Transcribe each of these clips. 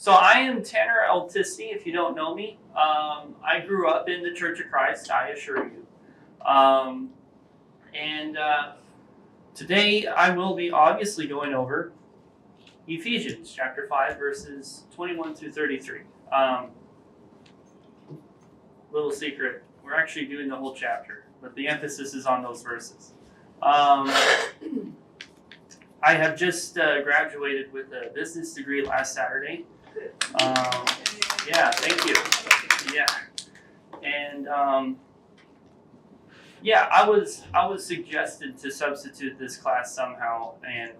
So I am Tanner Eltiste, if you don't know me. I grew up in the Church of Christ, I assure you. And today I will be obviously going over Ephesians chapter 5, verses 21 through 33. Little secret, we're actually doing the whole chapter, but the emphasis is on those verses. I have just graduated with a business degree last Saturday. Yeah, thank you. Yeah, and I was suggested to substitute this class somehow, and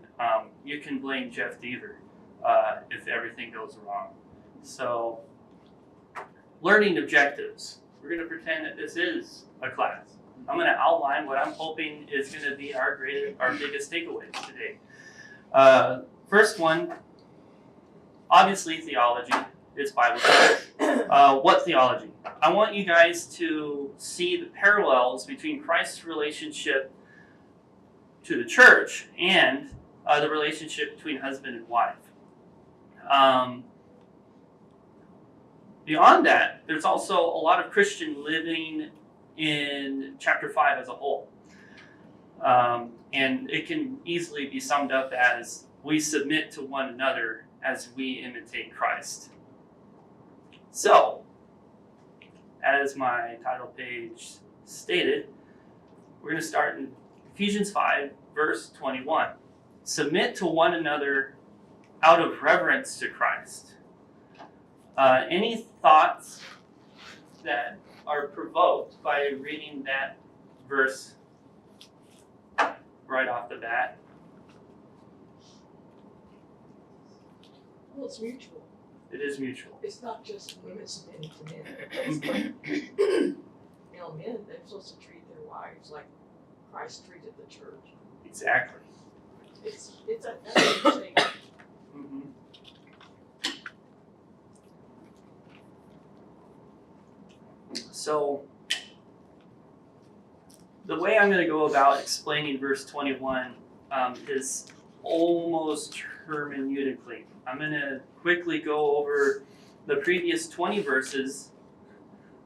you can blame Jeff Deaver if everything goes wrong. So, learning objectives. We're going to pretend that this is a class. I'm going to outline what I'm hoping is going to be our biggest takeaways today. First one, obviously theology. It's Bible study. What theology? I want you guys to see the parallels between Christ's relationship to the church and the relationship between husband and wife. Beyond that, there's also a lot of Christian living in chapter 5 as a whole. And it can easily be summed up as we submit to one another as we imitate Christ. So, as my title page stated, we're going to start in Ephesians 5, verse 21. Submit to one another out of reverence to Christ. Any thoughts that are provoked by reading that verse right off the bat? Well, it's mutual. It is mutual. It's not just women submitting to men. It's like, men, they're supposed to treat their wives like Christ treated the church. Exactly. It's a thing. Mm-hmm. So, the way I'm going to go about explaining verse 21 is almost hermeneutically. I'm going to quickly go over the previous 20 verses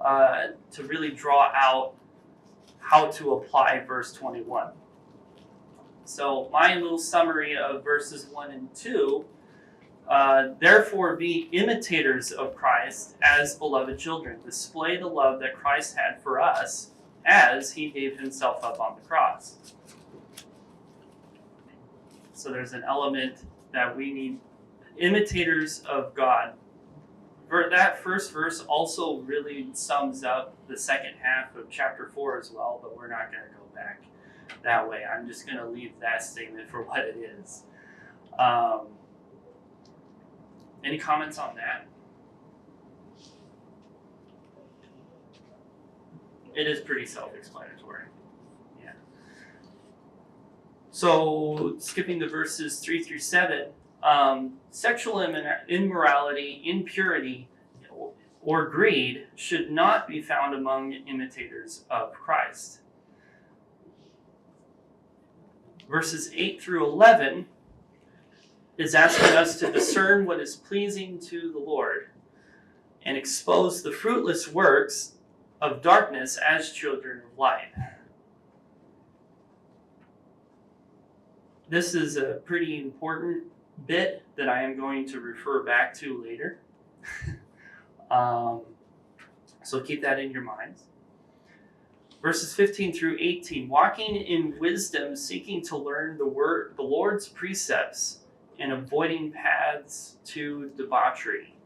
to really draw out how to apply verse 21. So my little summary of verses 1 and 2, therefore be imitators of Christ as beloved children. Display the love that Christ had for us as he gave himself up on the cross. So there's an element that we need imitators of God. That first verse also really sums up the second half of chapter 4 as well, but we're not going to go back that way. I'm just going to leave that statement for what it is. Any comments on that? It is pretty self-explanatory. Yeah. So, skipping to verses 3 through 7, sexual immorality, impurity, or greed should not be found among imitators of Christ. Verses 8 through 11 is asking us to discern what is pleasing to the Lord and expose the fruitless works of darkness as children of light. This is a pretty important bit that I am going to refer back to later. So keep that in your minds. Verses 15 through 18, walking in wisdom, seeking to learn the Lord's precepts, and avoiding paths to debauchery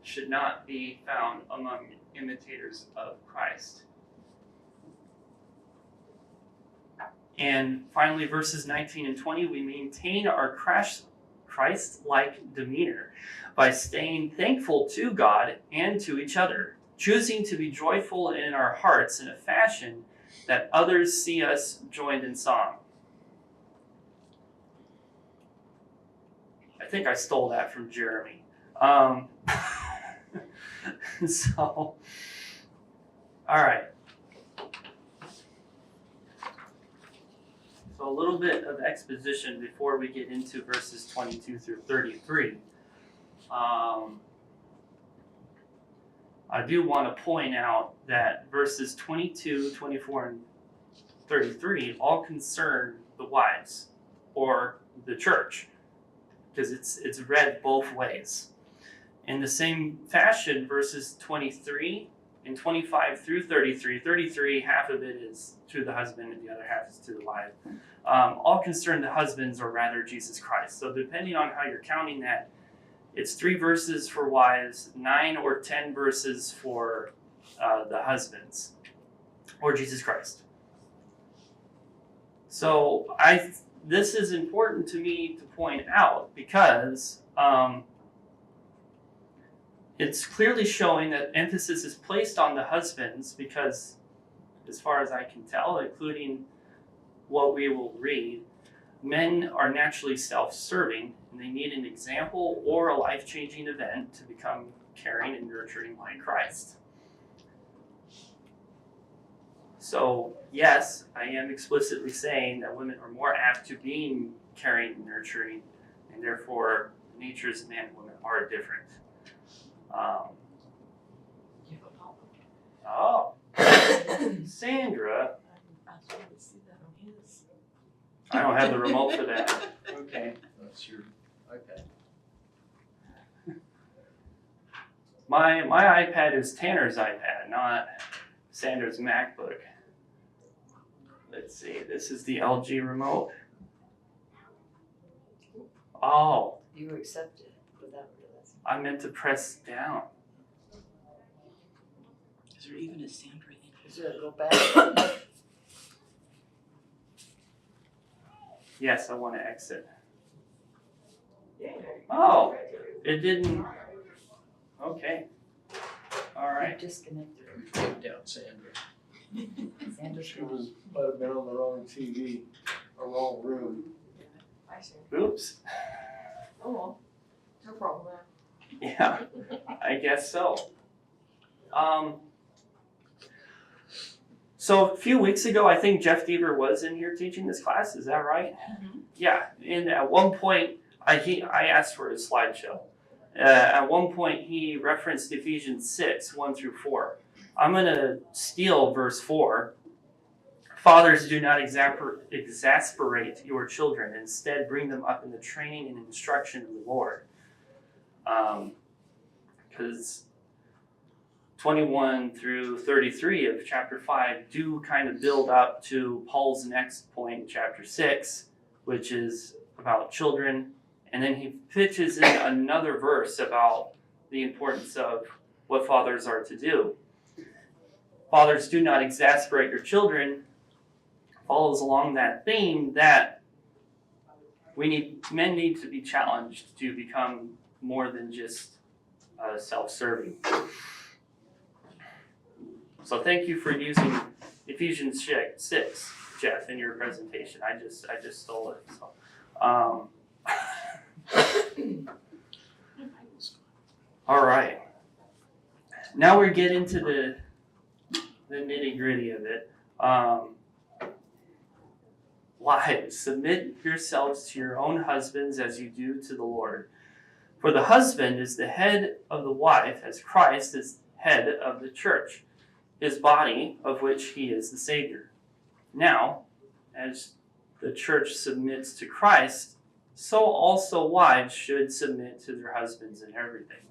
should not be found among imitators of Christ. And finally, verses 19 and 20, we maintain our Christ-like demeanor by staying thankful to God and to each other, choosing to be joyful in our hearts in a fashion that others see us joined in song. I think I stole that from Jeremy. So, all right. So a little bit of exposition before we get into verses 22 through 33. I do want to point out that verses 22, 24, and 33 all concern the wives or the church, because it's read both ways. In the same fashion, verses 23 and 25 through 33, half of it is to the husband and the other half is to the wife, all concern the husbands, or rather Jesus Christ. So depending on how you're counting that, it's 3 verses for wives, 9 or 10 verses for the husbands, or Jesus Christ. So this is important to me to point out because it's clearly showing that emphasis is placed on the husbands because, as far as I can tell, including what we will read, men are naturally self-serving and they need an example or a life-changing event to become caring and nurturing like Christ. So, yes, I am explicitly saying that women are more apt to being caring and nurturing, and therefore the natures of man and women are different. Oh, Sandra. I wanted to see that on his. I don't have the remote for that. Okay. That's your iPad. My iPad is Tanner's iPad, not Sandra's MacBook. Let's see, this is the LG remote. Oh, You accepted without realizing. I meant to press down. Is there even a Sandra in here? Should I go back? Yes, I want to exit. Yeah. Oh, it didn't. Okay. All You right. disconnected. Take down Sandra. Sandra's She gone. might have been on the wrong TV, or wrong room. I see. Oops. Oh well, no problem there. Yeah, I guess so. So a few weeks ago, I think Jeff Deaver was in here teaching this class. Is that right? Mhm. Yeah. And at one point, I asked for his slideshow. At one point, he referenced Ephesians 6, 1 through 4. I'm going to steal verse 4. Fathers, do not exasperate your children. Instead, bring them up in the training and instruction of the Lord. Because 21 through 33 of chapter 5 do kind of build up to Paul's next point in chapter 6, which is about children. And then he pitches in another verse about the importance of what fathers are to do. Fathers, do not exasperate your children follows along that theme that men need to be challenged to become more than just self-serving. So thank you for using Ephesians 6, Jeff, in your presentation. I just stole it. So, all right. Now we get into the nitty-gritty of it. Wives, submit yourselves to your own husbands as you do to the Lord. For the husband is the head of the wife, as Christ is head of the church, his body, of which he is the Savior. Now, as the church submits to Christ, so also wives should submit to their husbands in everything.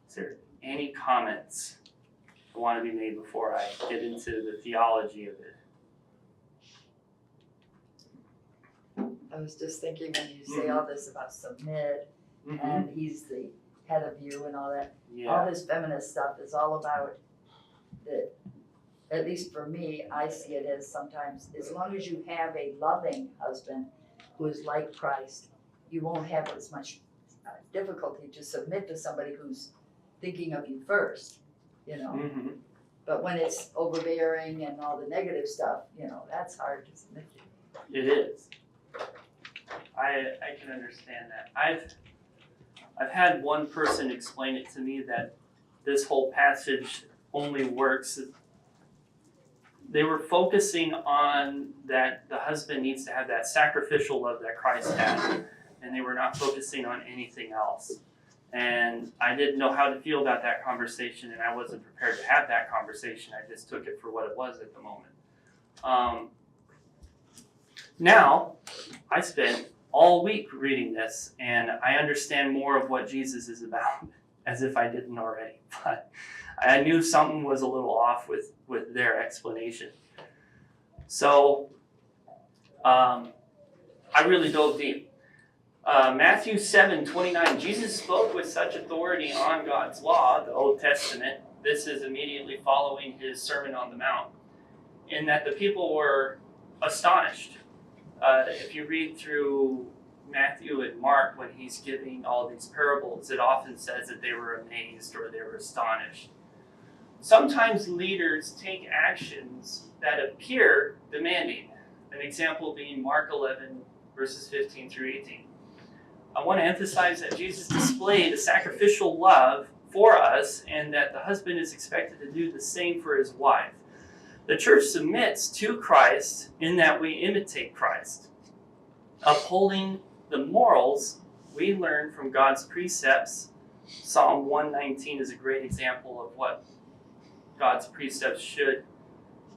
Is there any comments that want to be made before I get into the theology of it? I was just thinking when you say all this about submit Mm-hmm. and he's the head of you and all that, Yeah. all this feminist stuff is all about the, at least for me, I see it as sometimes, as long as you have a loving husband who is like Christ, you won't have as much difficulty to submit to somebody who's thinking of you first, you know. Mm-hmm. But when it's overbearing and all the negative stuff, you know, that's hard to submit to. It is. I can understand that. I've had one person explain it to me that this whole passage only works. They were focusing on that the husband needs to have that sacrificial love that Christ had, and they were not focusing on anything else. And I didn't know how to feel about that conversation, and I wasn't prepared to have that conversation. I just took it for what it was at the moment. Now, I spent all week reading this, and I understand more of what Jesus is about, as if I didn't already. But I knew something was a little off with their explanation. So I really dove deep. Matthew 7:29, Jesus spoke with such authority on God's law, the Old Testament. This is immediately following his Sermon on the Mount, in that the people were astonished. If you read through Matthew and Mark, when he's giving all these parables, it often says that they were amazed or they were astonished. Sometimes leaders take actions that appear demanding. An example being Mark 11, verses 15 through 18. I want to emphasize that Jesus displayed a sacrificial love for us, and that the husband is expected to do the same for his wife. The church submits to Christ in that we imitate Christ, upholding the morals we learn from God's precepts. Psalm 119 is a great example of what God's precepts should,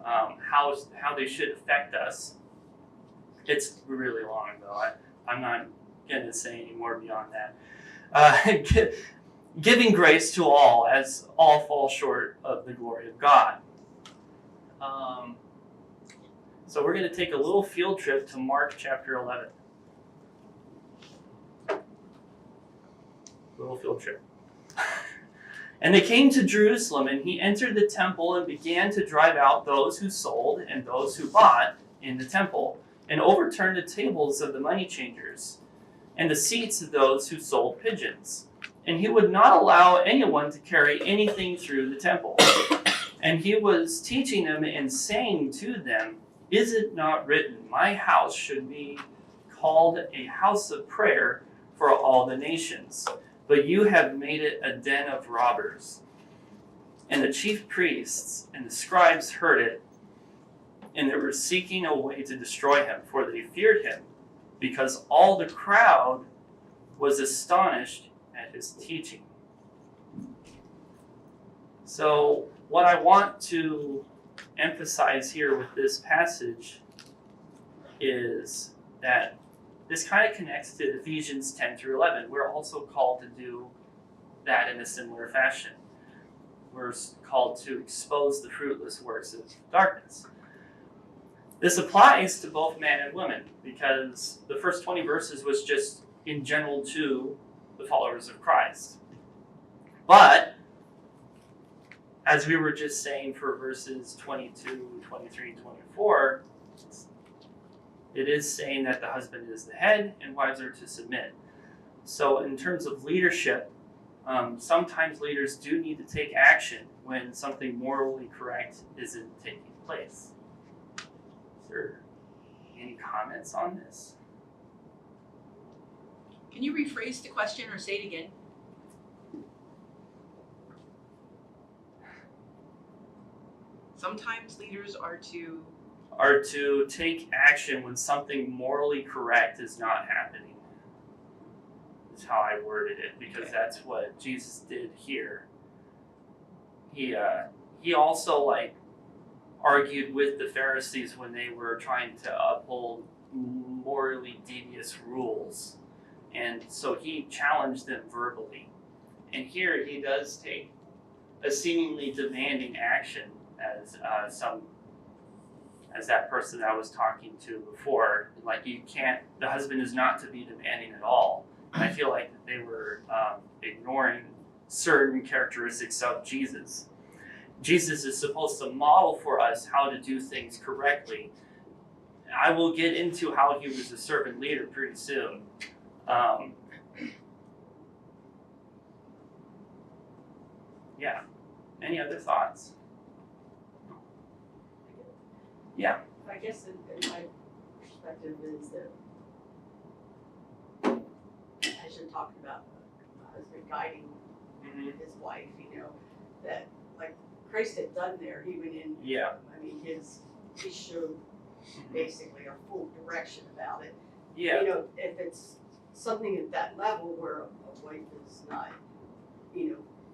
how they should affect us. It's really long though. I'm not going to say any more beyond that. Giving grace to all, as all fall short of the glory of God. So we're going to take a little field trip to Mark chapter 11. Little field trip. And they came to Jerusalem, and he entered the temple and began to drive out those who sold and those who bought in the temple, and overturned the tables of the money changers and the seats of those who sold pigeons. And he would not allow anyone to carry anything through the temple. And he was teaching them and saying to them, "Is it not written, my house should be called a house of prayer for all the nations? But you have made it a den of robbers." And the chief priests and the scribes heard it, and they were seeking a way to destroy him, for they feared him, because all the crowd was astonished at his teaching. So what I want to emphasize here with this passage is that this kind of connects to Ephesians 10 through 11. We're also called to do that in a similar fashion. We're called to expose the fruitless works of darkness. This applies to both man and woman, because the first 20 verses was just in general to the followers of Christ. But, as we were just saying for verses 22, 23, and 24, it is saying that the husband is the head and wives are to submit. So in terms of leadership, sometimes leaders do need to take action when something morally correct isn't taking place. Is there any comments on this? Can you rephrase the question or say it again? Sometimes leaders are to take action when something morally correct is not happening. Is how I worded it, because that's what Jesus did here. He also argued with the Pharisees when they were trying to uphold morally devious rules, and so he challenged them verbally. And here he does take a seemingly demanding action, as that person I was talking to before. The husband is not to be demanding at all. And I feel like they were ignoring certain characteristics of Jesus. Jesus is supposed to model for us how to do things correctly. I will get into how he was a servant leader pretty soon. Yeah. Any other thoughts? Yeah. I guess in my perspective is that, as you're talking about the husband guiding his wife, that like Christ had done there, he went in. Yeah. I mean, he showed basically a full direction about it. Yeah. If it's something at that level where a wife is not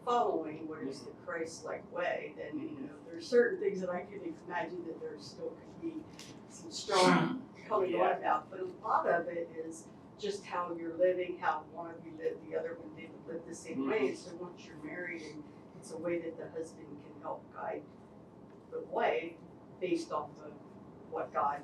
following what is the Christ-like way, then, there's certain things that I could imagine that there still could be some strong coming on about, but a lot of it is just how you're living, how one of you lived, the other one didn't live the same way, and so once you're married, and it's a way that the husband can help guide the way based off of what God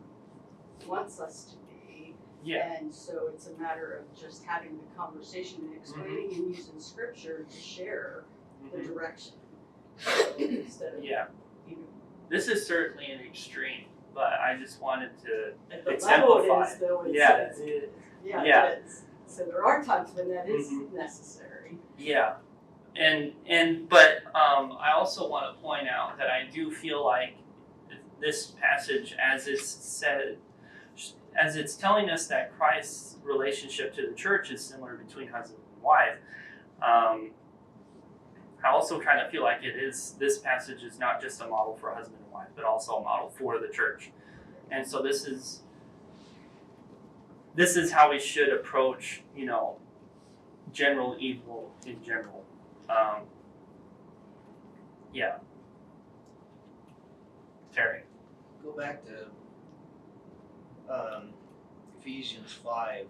wants us to be. Yeah. And so it's a matter of just having the conversation and explaining and using scripture to share the direction. Instead of, Yeah. This is certainly an extreme, but I just wanted to at the level exemplify. it is though, it's, Yeah. yeah, it is. So there are times when that is necessary. Yeah. But I also want to point out that I do feel like this passage, as it's said, as it's telling us that Christ's relationship to the church is similar between husband and wife, I also kind of feel like this passage is not just a model for husband and wife, but also a model for the church. And so this is how we should approach, general evil in general. Yeah. Terry. Go back to Ephesians 5.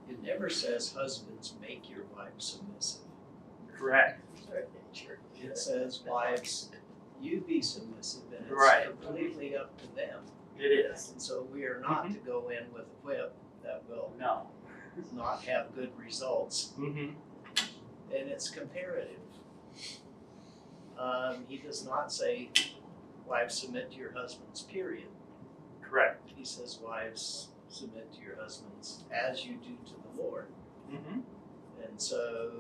It never says husbands make your wives submissive. Correct. It says wives, you be submissive, and it's Right. completely up to them. It is. And so we are not to go in with a whip that will No. not have good results, Mm-hmm. and it's comparative. He does not say, wives submit to your husbands, period. Correct. He says, wives submit to your husbands as you do to the Lord. Mm-hmm. And so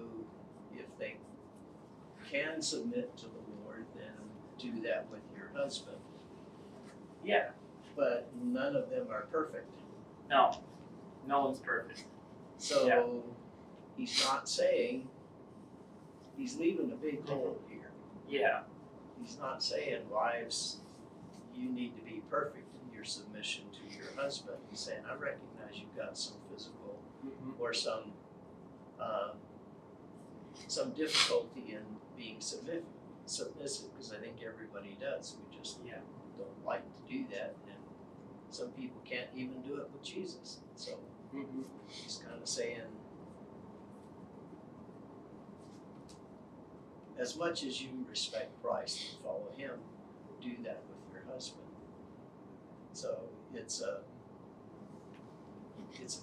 if they can submit to the Lord, then do that with your husband. Yeah. But none of them are perfect. No. No one's perfect. So he's not saying, he's leaving a big hole here. Yeah. He's not saying, wives, you need to be perfect in your submission to your husband. He's saying, I recognize you've got some physical or some difficulty in being submissive, because I think everybody does. We just don't like to do that, and some people can't even do it with Jesus. So he's kind of saying, as much as you respect Christ and follow him, do that with your husband. So it's a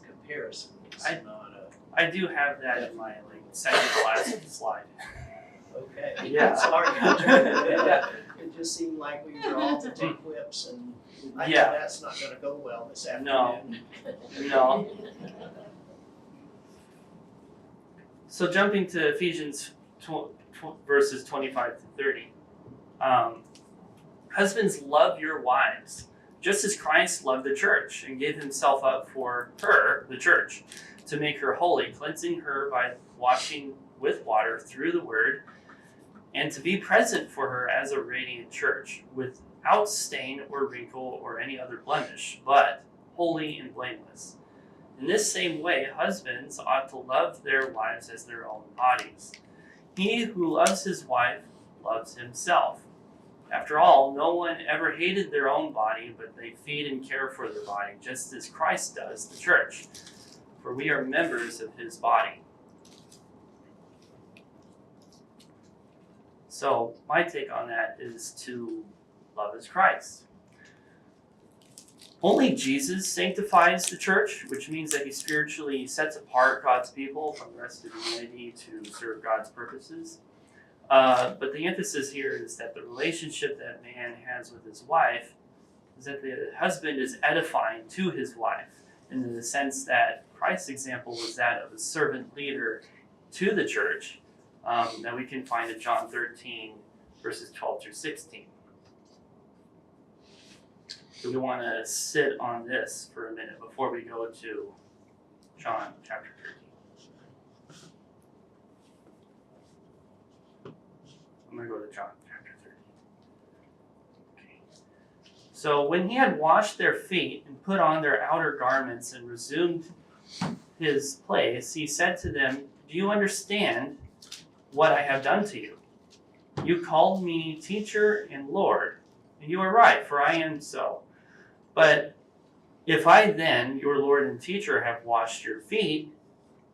comparison. It's not a I do have that in my second to last slide. okay. Yeah. Sorry, I tried to do that. It just seemed like we were all to take whips, and I know that's not going to go well this afternoon. No. So jumping to Ephesians verses 25 to 30. Husbands, love your wives, just as Christ loved the church and gave himself up for her, the church, to make her holy, cleansing her by washing with water through the word, and to be present for her as a radiant church, without stain or wrinkle or any other blemish, but holy and blameless. In this same way, husbands ought to love their wives as their own bodies. He who loves his wife loves himself. After all, no one ever hated their own body, but they feed and care for their body, just as Christ does the church. For we are members of his body. So my take on that is to love as Christ. Only Jesus sanctifies the church, which means that he spiritually sets apart God's people from the rest of humanity to serve God's purposes. But the emphasis here is that the relationship that man has with his wife is that the husband is edifying to his wife, in the sense that Christ's example was that of a servant leader to the church, that we can find in John 13, verses 12 through 16. So we want to sit on this for a minute before we go to John chapter 13. I'm going to go to John chapter 13. Okay. So when he had washed their feet and put on their outer garments and resumed his place, he said to them, "Do do you understand what I have done to you? You called me teacher and Lord, and you are right, for I am so. But if I then, your Lord and teacher, have washed your feet,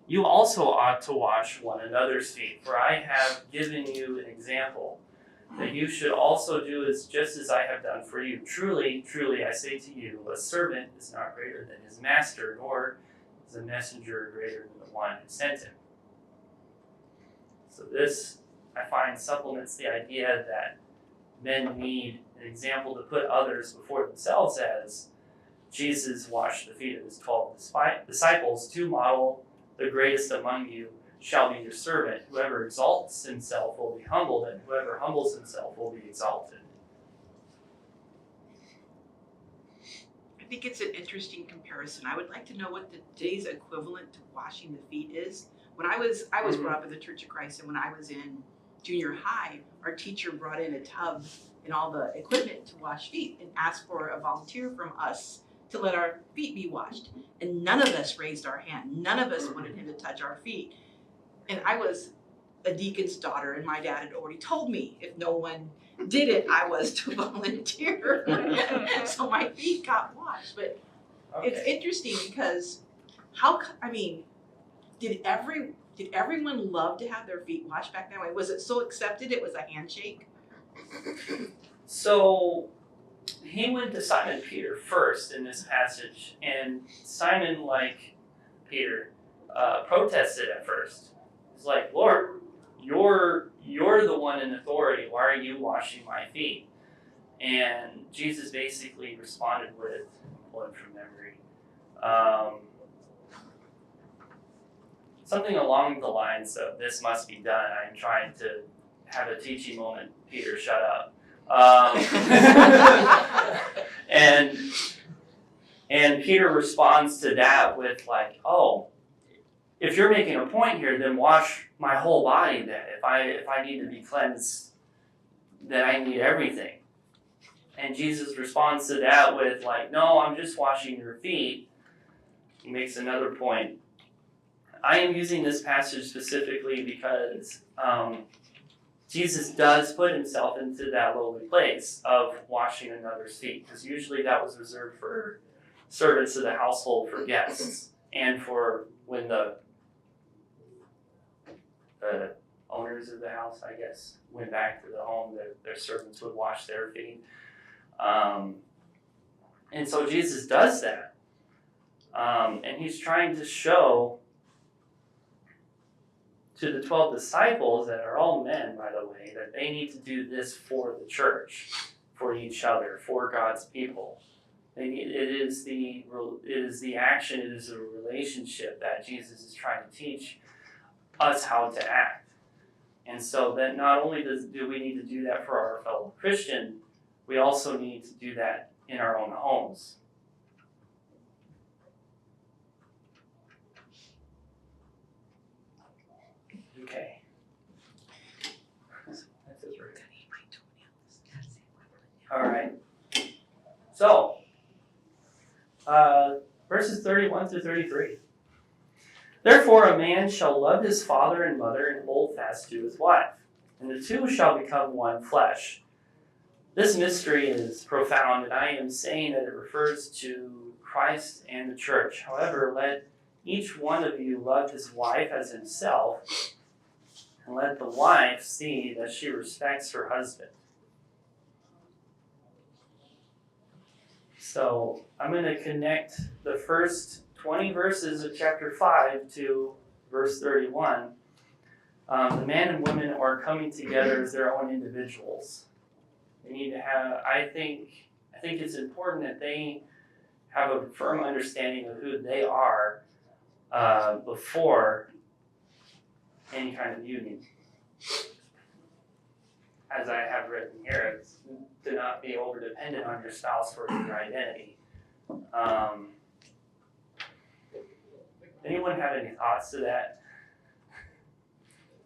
you also ought to wash one another's feet. For I have given you an example, that you should also do just as I have done for you. Truly, truly, I say to you, a servant is not greater than his master, nor is a messenger greater than the one who sent him. So this, I find, supplements the idea that men need an example to put others before themselves, as Jesus washed the feet of his 12 disciples to model the greatest among you shall be your servant. Whoever exalts himself will be humbled, and whoever humbles himself will be exalted. I think it's an interesting comparison. I would like to know what today's equivalent to washing the feet is. When I was brought up in the Church of Christ, and when I was in junior high, our teacher brought in a tub and all the equipment to wash feet and asked for a volunteer from us to let our feet be washed. And none of us raised our hand. None of us wanted him to touch our feet. And I was a deacon's daughter, and my dad had already told me if no one did it, I was to volunteer. So my feet got washed. But it's interesting because did everyone love to have their feet washed back that way? Was it so accepted it was a handshake? So he went to Simon Peter first in this passage, and Simon, like Peter, protested at first. He's like, Lord, you're the one in authority. Why are you washing my feet? And Jesus basically responded with, pulling from memory, something along the lines of, this must be done. I'm trying to have a teaching moment. Peter, shut up. And Peter responds to that with like, oh, if you're making a point here, then wash my whole body then. If I need to be cleansed, then I need everything. And Jesus responds to that with like, no, I'm just washing your feet. He makes another point. I am using this passage specifically because Jesus does put himself into that lowly place of washing another's feet, because usually that was reserved for servants of the household, for guests, and for when the owners of the house, I guess, went back to the home, their servants would wash their feet. And so Jesus does that. And he's trying to show to the 12 disciples, that are all men, by the way, that they need to do this for the church, for each other, for God's people. It is the action, it is the relationship that Jesus is trying to teach us how to act. And so that not only do we need to do that for our fellow Christian, we also need to do that in our own homes. Okay. All right. So, verses 31 through 33. Therefore a man shall love his father and mother and hold fast to his wife, and the two shall become one flesh. This mystery is profound, and I am saying that it refers to Christ and the church. However, let each one of you love his wife as himself, and let the wife see that she respects her husband. So I'm going to connect the first 20 verses of chapter 5 to verse 31. The man and woman are coming together as their own individuals. They need to have, I think it's important that they have a firm understanding of who they are before any kind of union. As I have written here, it's to not be over-dependent on your spouse for your identity. Anyone have any thoughts to that?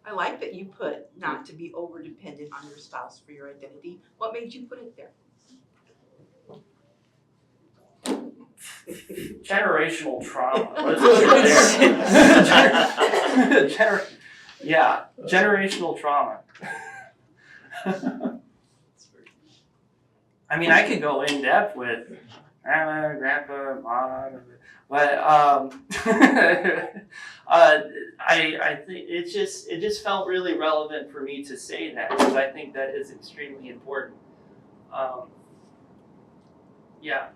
I like that you put not to be over-dependent on your spouse for your identity. What made you put it there? Generational trauma. Let's put it there. Generational trauma. I mean, I could go in depth with grandma, grandpa, mom, but I think it just felt really relevant for me to say that because I think that is extremely important. Yeah.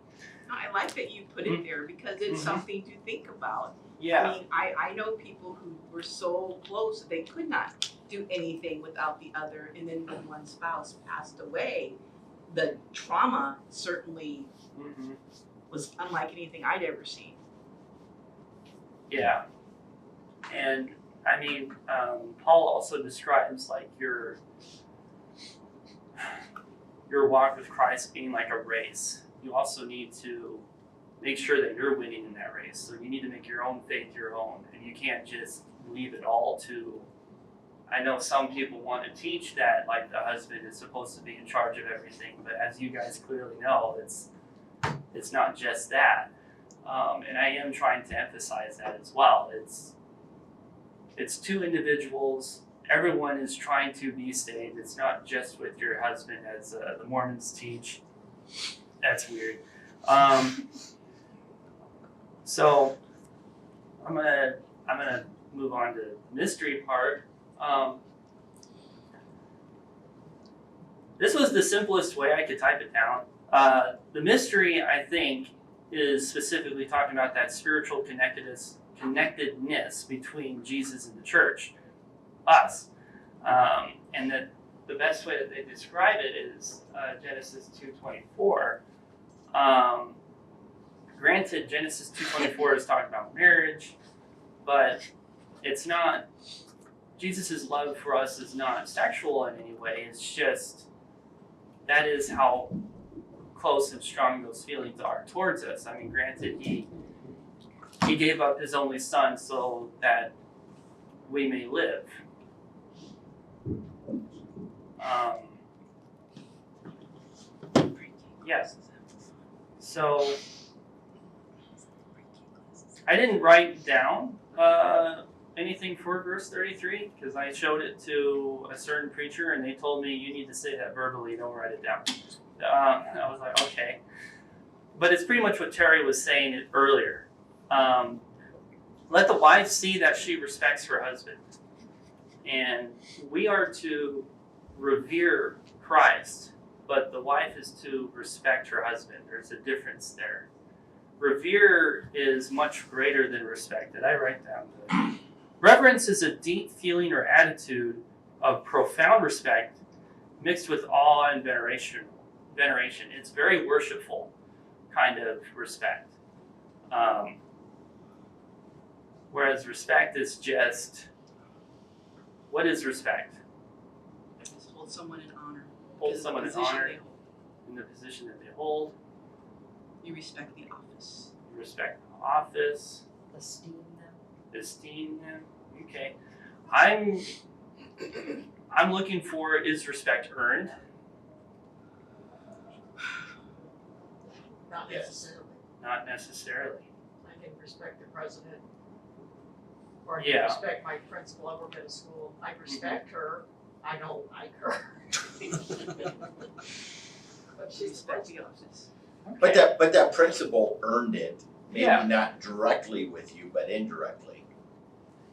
No, I like that you put it there because it's something to think about. Yeah. I mean, I know people who were so close that they could not do anything without the other, and then when one spouse passed away, the trauma certainly was unlike anything I'd ever seen. Yeah. And I mean, Paul also describes like your walk with Christ being like a race. You also need to make sure that you're winning in that race. So you need to make your own faith your own, and you can't just leave it all to. I know some people want to teach that like the husband is supposed to be in charge of everything, but as you guys clearly know, it's not just that. And I am trying to emphasize that as well. It's two individuals. Everyone is trying to be saved. It's not just with your husband, as the Mormons teach. That's weird. So I'm gonna move on to the mystery part. This was the simplest way I could type it down. The mystery, I think, is specifically talking about that spiritual connectedness between Jesus and the church, us. And that the best way that they describe it is Genesis 2:24. Granted, Genesis 2:24 is talking about marriage, but it's not. Jesus' love for us is not sexual in any way. It's just that is how close and strong those feelings are towards us. I mean, granted, he gave up his only son so that we may live. Yes. So I didn't write down anything for verse 33 because I showed it to a certain preacher and they told me you need to say that verbally, don't write it down. I was like, okay. But it's pretty much what Terry was saying earlier. Let the wife see that she respects her husband. And we are to revere Christ, but the wife is to respect her husband. There's a difference there. Revere is much greater than respect. Did I write down that? Reverence is a deep feeling or attitude of profound respect mixed with awe and veneration. It's very worshipful kind of respect. Whereas respect is just, what is respect? Just hold someone in honor. Hold someone in honor They hold. in the position that they hold. You respect the office. You respect the office. Esteem them. Esteem them. Okay. I'm looking for, is respect earned? Not Yes. necessarily. Not necessarily. I can respect the president. Or I Yeah. can respect my principal. I work at a school. I respect her. I don't like her. But she's the Respect the president. office. Okay. But that principal earned it, maybe Yeah. not directly with you, but indirectly.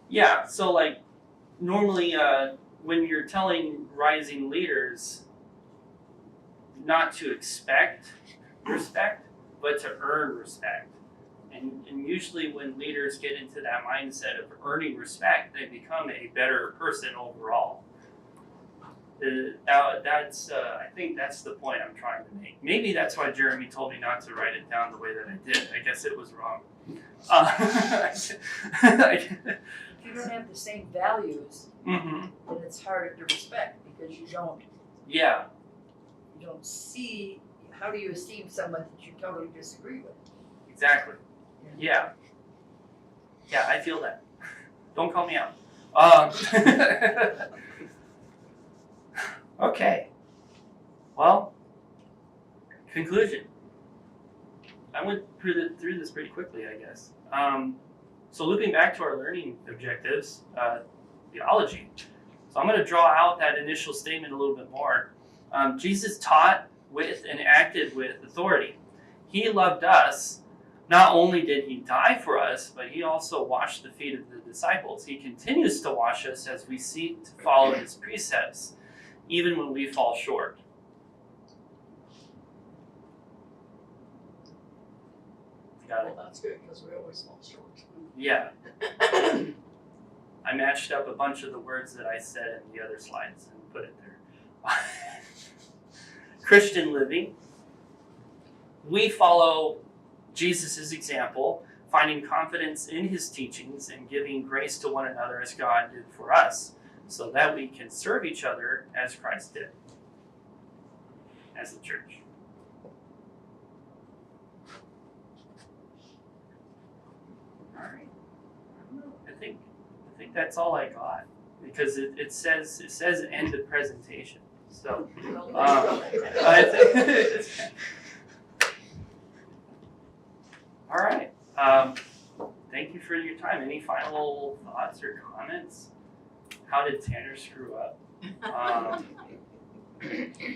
Yeah, so like normally when you're telling rising leaders not to expect respect, but to earn respect. And usually when leaders get into that mindset of earning respect, they become a better person overall. I think that's the point I'm trying to make. Maybe that's why Jeremy told me not to write it down the way that I did. I guess it was wrong. If you don't have the same values, Mm-hmm. then it's harder to respect because you don't see, how do you esteem someone that you totally disagree with? Exactly. Yeah. Yeah, I feel that. Don't call me out. Okay. Well, conclusion. I went through this pretty quickly, I guess. So looping back to our learning objectives, theology. So I'm going to draw out that initial statement a little bit more. Jesus taught with and acted with authority. He loved us. Not only did he die for us, but he also washed the feet of the disciples. He continues to wash us as we seek to follow his precepts, even when we fall short. Got it? Well, that's good, because we always fall short. Yeah. I matched up a bunch of the words that I said in the other slides and put it there. Christian living. We follow Jesus' example, finding confidence in his teachings and giving grace to one another as God did for us, so that we can serve each other as Christ did, as the church. All right. I think that's all I got, because it says end of presentation. So I think all right. Thank you for your time. Any final thoughts or comments? How did Tanner screw up?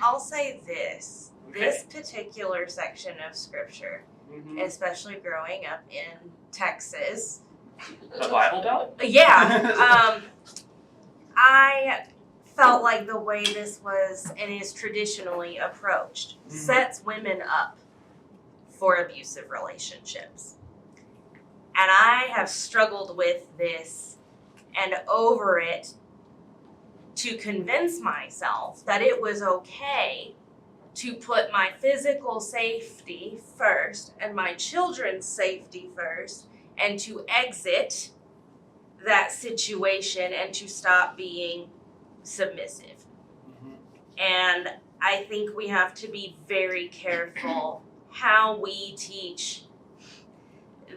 I'll say this. Okay. This particular section of scripture, Mhm. especially growing up in Texas, The Bible Belt? yeah, I felt like the way this was and is traditionally approached sets women up for abusive relationships. And I have struggled with this and over it to convince myself that it was okay to put my physical safety first and my children's safety first, and to exit that situation and to stop being submissive. And I think we have to be very careful how we teach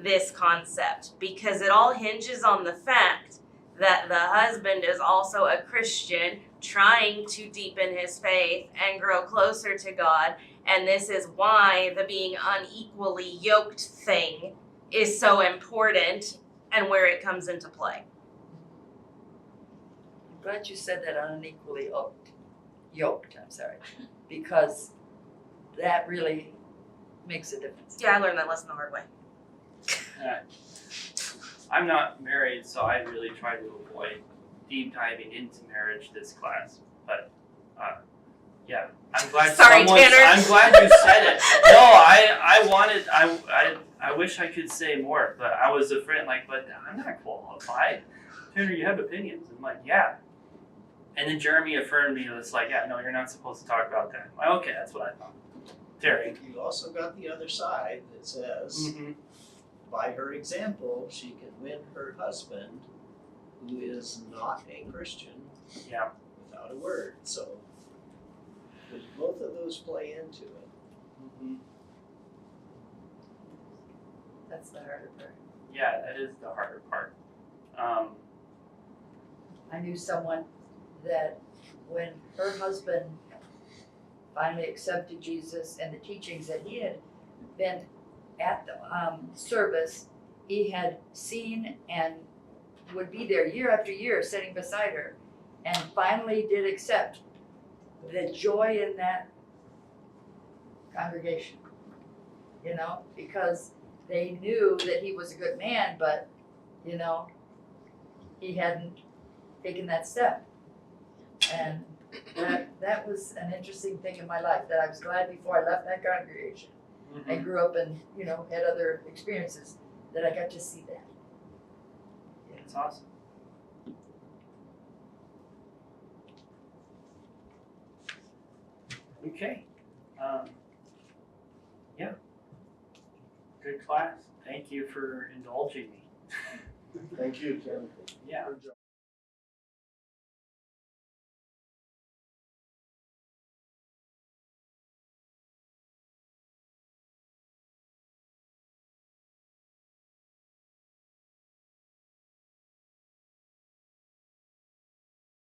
this concept, because it all hinges on the fact that the husband is also a Christian trying to deepen his faith and grow closer to God. And this is why the being unequally yoked thing is so important and where it comes into play. I'm glad you said that, unequally yoked, because that really makes a difference. Yeah, I learned that lesson the hard way. I'm not married, so I really try to avoid deep diving into marriage this class. But yeah, I'm glad. Sorry, Tanner. I'm glad you said it. No, I wish I could say more, but I was afraid. But I'm not qualified. Tanner, you have opinions. I'm like, yeah. And then Jeremy affirmed me. It's like, yeah, no, you're not supposed to talk about that. I'm like, okay, that's what I thought. Terry. You also got the other side that says, by her example, she can win her husband, who is not a Christian, Yeah. without a word. So, both of those play into it. That's the harder part. Yeah, that is the harder part. I knew someone that when her husband finally accepted Jesus and the teachings that he had been at the service, he had seen and would be there year after year sitting beside her, and finally did accept. The joy in that congregation, because they knew that he was a good man, but he hadn't taken that step. And that was an interesting thing in my life, that I was glad before I left that congregation and grew up and, had other experiences, that I got to see that. It's awesome. Okay. Yeah. Good class. Thank you for indulging me. Thank you, Ken. Yeah. Good job.